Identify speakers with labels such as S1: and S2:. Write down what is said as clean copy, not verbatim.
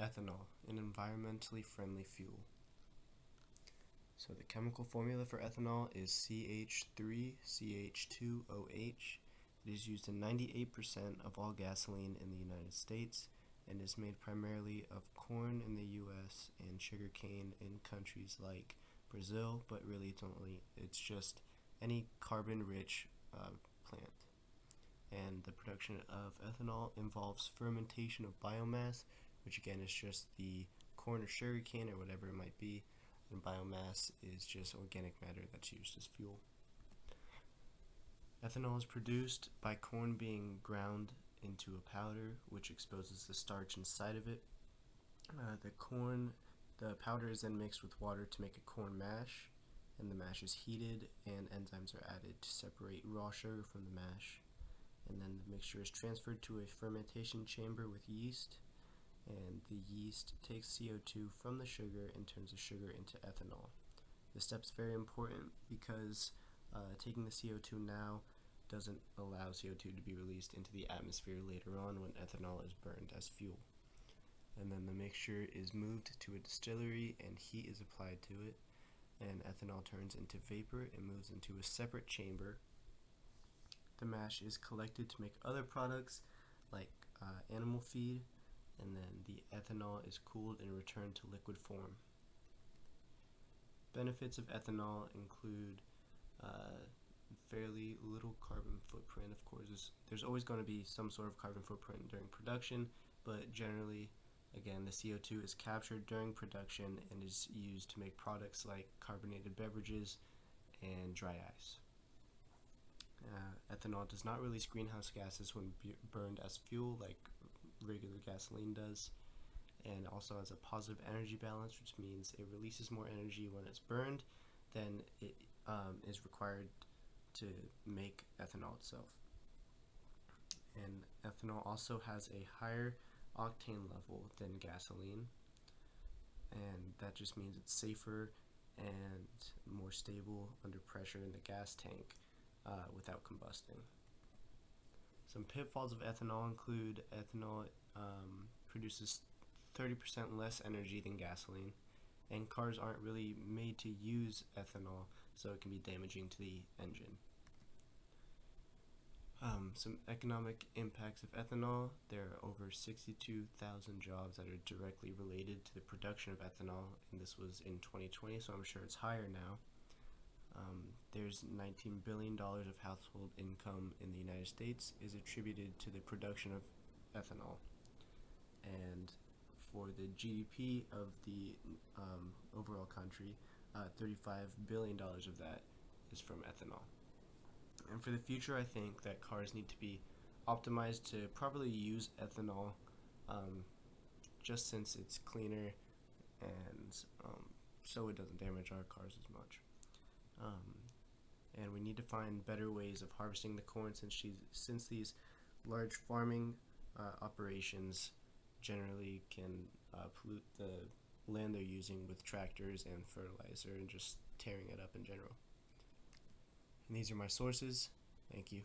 S1: Ethanol, an environmentally friendly fuel. So the chemical formula for ethanol is CH3CH2OH. It is used in 98% of all gasoline in the United States and is made primarily of corn in the US and sugarcane in countries like Brazil, but really it's just any carbon-rich plant. And the production of ethanol involves fermentation of biomass, which again is just the corn or sugarcane or whatever it might be, and biomass is just organic matter that's used as fuel. Ethanol is produced by corn being ground into a powder, which exposes the starch inside of it. The powder is then mixed with water to make a corn mash, and the mash is heated and enzymes are added to separate raw sugar from the mash. And then the mixture is transferred to a fermentation chamber with yeast, and the yeast takes CO2 from the sugar and turns the sugar into ethanol. This step's very important because taking the CO2 now doesn't allow CO2 to be released into the atmosphere later on when ethanol is burned as fuel. And then the mixture is moved to a distillery and heat is applied to it, and ethanol turns into vapor and moves into a separate chamber. The mash is collected to make other products like animal feed, and then the ethanol is cooled and returned to liquid form. Benefits of ethanol include fairly little carbon footprint. Of course, there's always going to be some sort of carbon footprint during production, but generally, again, the CO2 is captured during production and is used to make products like carbonated beverages and dry ice. Ethanol does not release greenhouse gases when burned as fuel like regular gasoline does, and also has a positive energy balance, which means it releases more energy when it's burned than it is required to make ethanol itself. And ethanol also has a higher octane level than gasoline, and that just means it's safer and more stable under pressure in the gas tank without combusting. Some pitfalls of ethanol include ethanol produces 30% less energy than gasoline, and cars aren't really made to use ethanol, so it can be damaging to the engine. Some economic impacts of ethanol: there are over 62,000 jobs that are directly related to the production of ethanol, and this was in 2020, so I'm sure it's higher now. There's $19 billion of household income in the United States is attributed to the production of ethanol, and for the GDP of the overall country, $35 billion of that is from ethanol. And for the future, I think that cars need to be optimized to properly use ethanol, just since it's cleaner and so it doesn't damage our cars as much. And we need to find better ways of harvesting the corn, since these large farming operations generally can pollute the land they're using with tractors and fertilizer and just tearing it up in general. And these are my sources. Thank you.